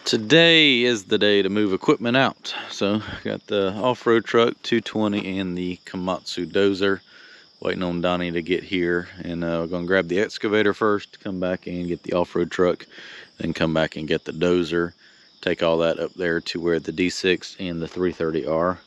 Today is the day to move equipment out. So got the off-road truck 220 and the Komatsu dozer. Waiting on Donnie to get here, and we're gonna grab the excavator first, come back and get the off-road truck, then come back and get the dozer, take all that up there to where the D6 and the 330 are.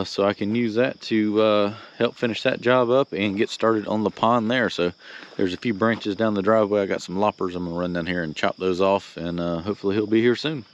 So I can use that to help finish that job up and get started on the pond there. So there's a few branches down the driveway. I got some loppers. I'm gonna run down here and chop those off, and hopefully he'll be here soon.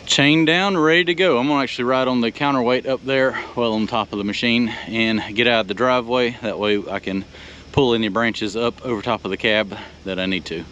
Chain down, ready to go. I'm gonna actually ride on the counterweight up there, well on top of the machine, and get out of the driveway. That way I can pull any branches up over top of the cab that I need to.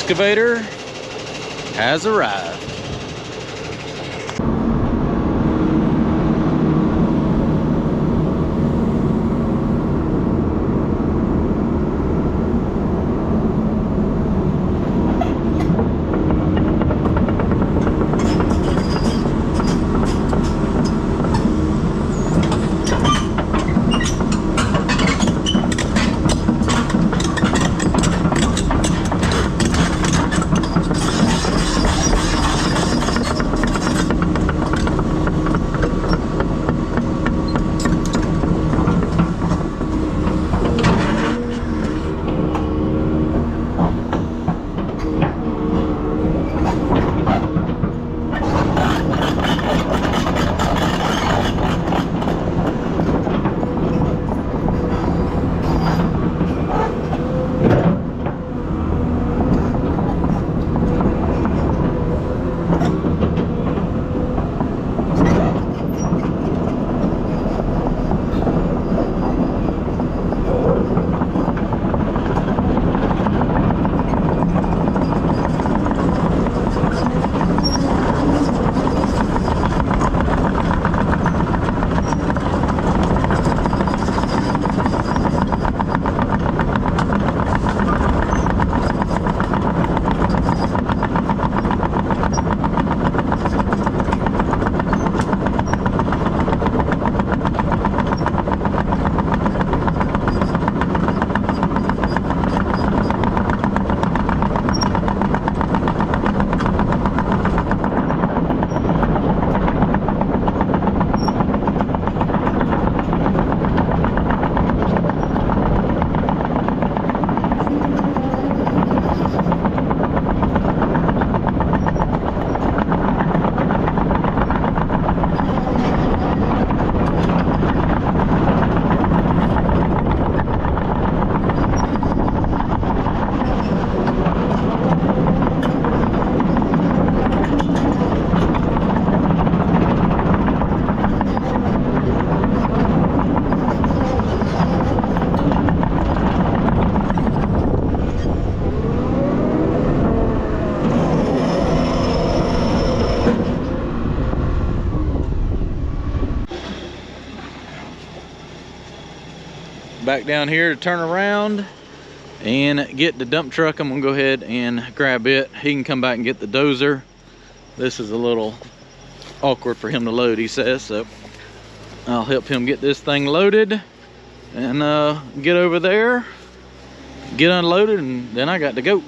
excavator has arrived. Back down here to turn around and get the dump truck. I'm gonna go ahead and grab it. He can come back and get the dozer. This is a little awkward for him to load, he says, so I'll help him get this thing loaded and get over there, get unloaded, and then I got to go.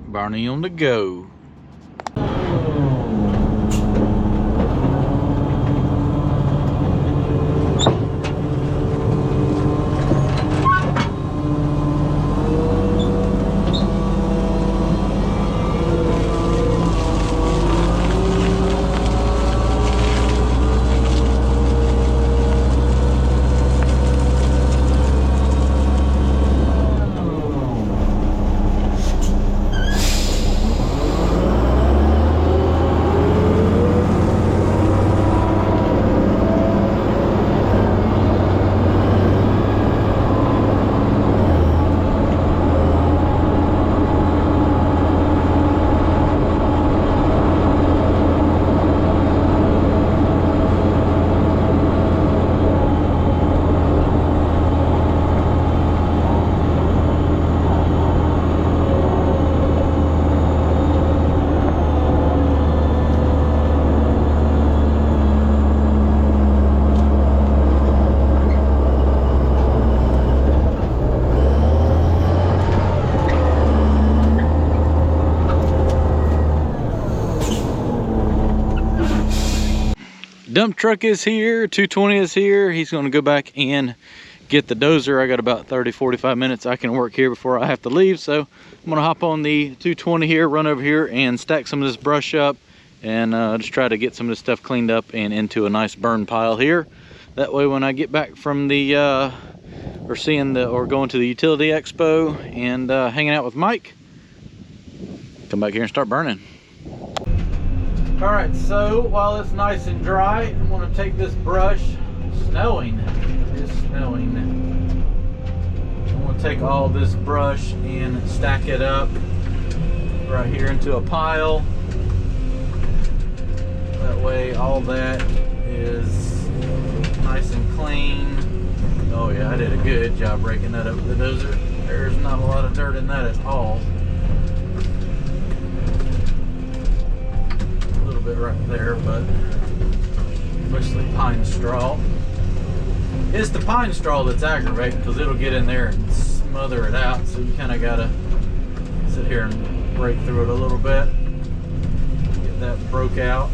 Barney on the go. dump truck is here, 220 is here. He's gonna go back and get the dozer. I got about 30-45 minutes I can work here before I have to leave, so I'm gonna hop on the 220 here, run over here and stack some of this brush up and just try to get some of this stuff cleaned up and into a nice burn pile here. That way when I get back from the going to the utility expo and hanging out with Mike, come back here and start burning. All right, so while it's nice and dry, I'm gonna take this brush. Snowing, it's snowing. I'm gonna take all this brush and stack it up right here into a pile. That way all that is nice and clean. Oh yeah, I did a good job breaking that up with the dozer. There's not a lot of dirt in that at all. A little bit right there, but mostly pine straw. It's the pine straw that's aggravating because it'll get in there and smother it out, so you kind of gotta sit here and break through it a little bit. Get that broke out,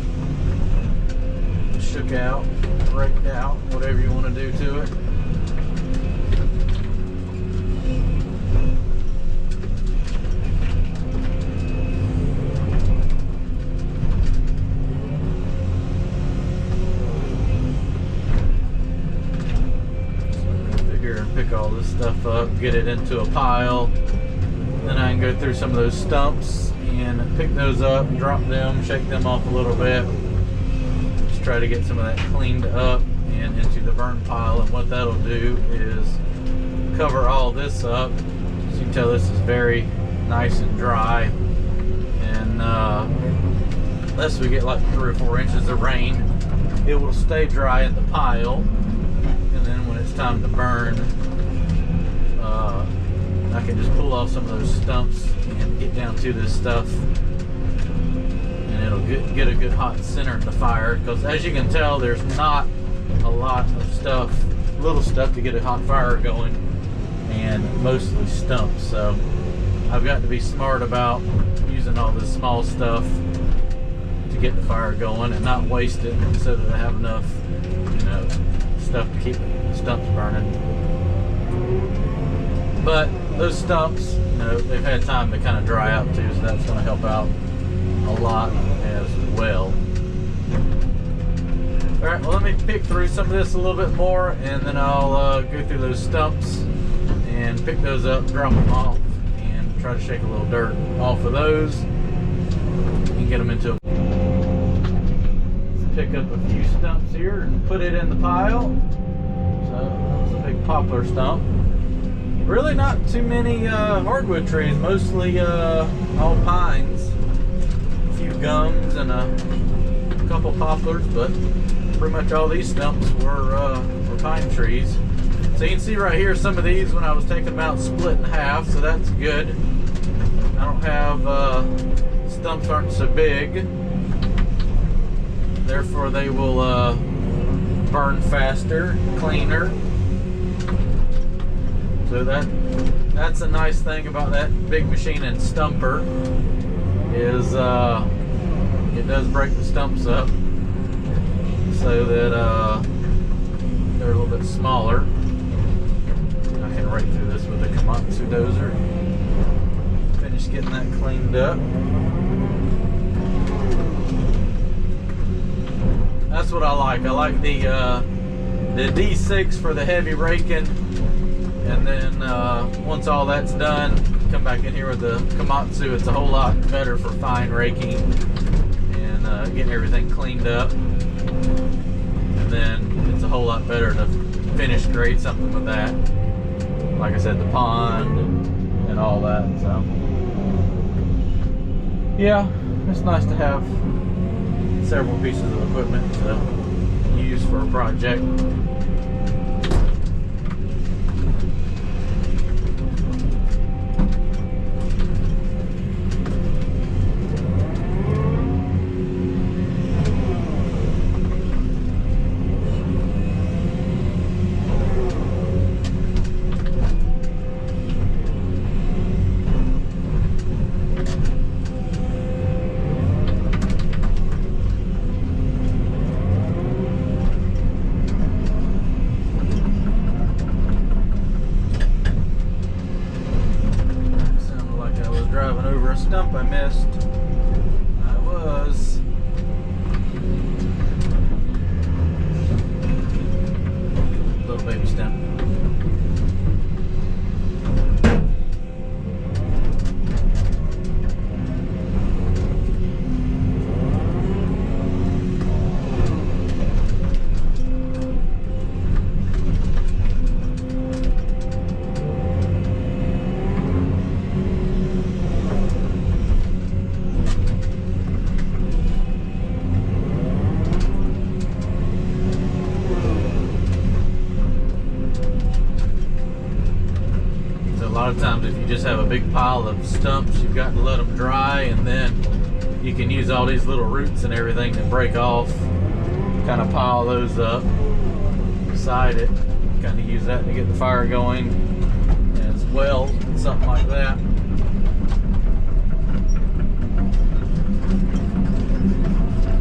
shook out, raked out, whatever you want to do to it. Pick all this stuff up, get it into a pile. Then I can go through some of those stumps and pick those up, drop them, shake them off a little bit. Just try to get some of that cleaned up and into the burn pile. And what that'll do is cover all this up. So you can tell this is very nice and dry. And unless we get like 3 or 4 inches of rain, it will stay dry in the pile. And then when it's time to burn, I can just pull off some of those stumps and get down to this stuff, and it'll get a good hot center in the fire, because as you can tell, there's not a lot of stuff, little stuff to get a hot fire going, and mostly stumps. So I've got to be smart about using all this small stuff to get the fire going and not waste it, so that I have enough, stuff to keep the stumps burning. But those stumps, they've had time to kind of dry out too, so that's going to help out a lot as well. All right, well, let me pick through some of this a little bit more, and then I'll go through those stumps and pick those up, drop them off, and try to shake a little dirt off of those and get them into a... Let's pick up a few stumps here and put it in the pile. So that was a big poplar stump. Really not too many hardwood trees, mostly all pines. A few gums and a couple poplars, but pretty much all these stumps were pine trees. So you can see right here, some of these, when I was taking them out, split in half, so that's good. I don't have, stumps aren't so big, therefore they will burn faster, cleaner. So that's a nice thing about that Big Machine and Stumper, is it does break the stumps up so that they're a little bit smaller. I can rake through this with a Komatsu dozer. Finish getting that cleaned up. That's what I like. I like the D6 for the heavy raking. And then once all that's done, come back in here with the Komatsu. It's a whole lot better for fine raking and getting everything cleaned up. And then it's a whole lot better to finish grade something with that. Like I said, the pond and all that. So yeah, it's nice to have several pieces of equipment to use for a project. a stump I missed. I was. Little baby stump. A lot of times if you just have a big pile of stumps, you've got to let them dry, and then you can use all these little roots and everything to break off, kind of pile those up beside it, kind of use that to get the fire going as well, something like that.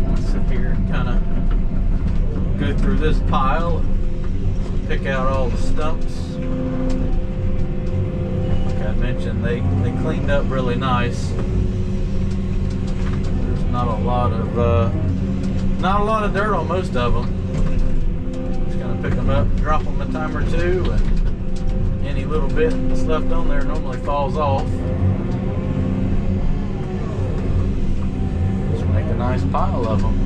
I'll sit here and kind of go through this pile and pick out all the stumps. I mentioned they cleaned up really nice. There's not a lot of dirt on most of them. Just gonna pick them up, drop them a time or two, and any little bit that's left on there normally falls off. Just make a nice pile of them.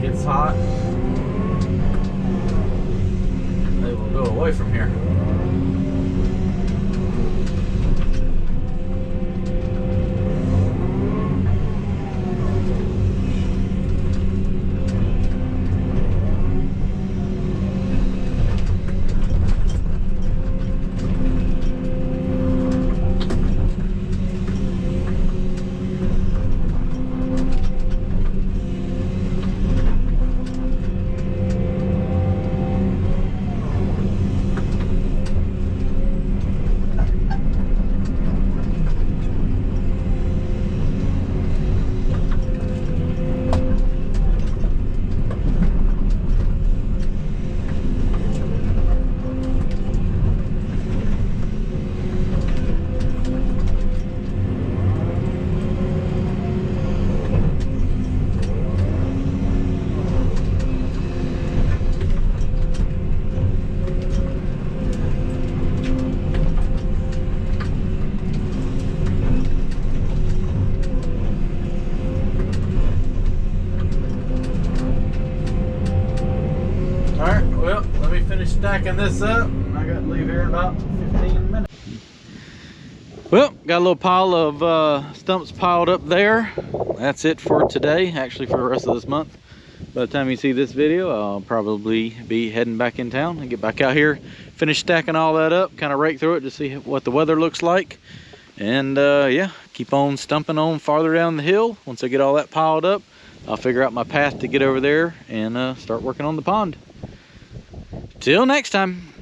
Gets hot, they will go away from here. Finish stacking this up. I got to leave here in about 15 minutes. Well, got a little pile of stumps piled up there. That's it for today, actually for the rest of this month. By the time you see this video, I'll probably be heading back in town and get back out here, finish stacking all that up, kind of rake through it to see what the weather looks like. And yeah, keep on stumping on farther down the hill. Once I get all that piled up, I'll figure out my path to get over there and start working on the pond. Till next time.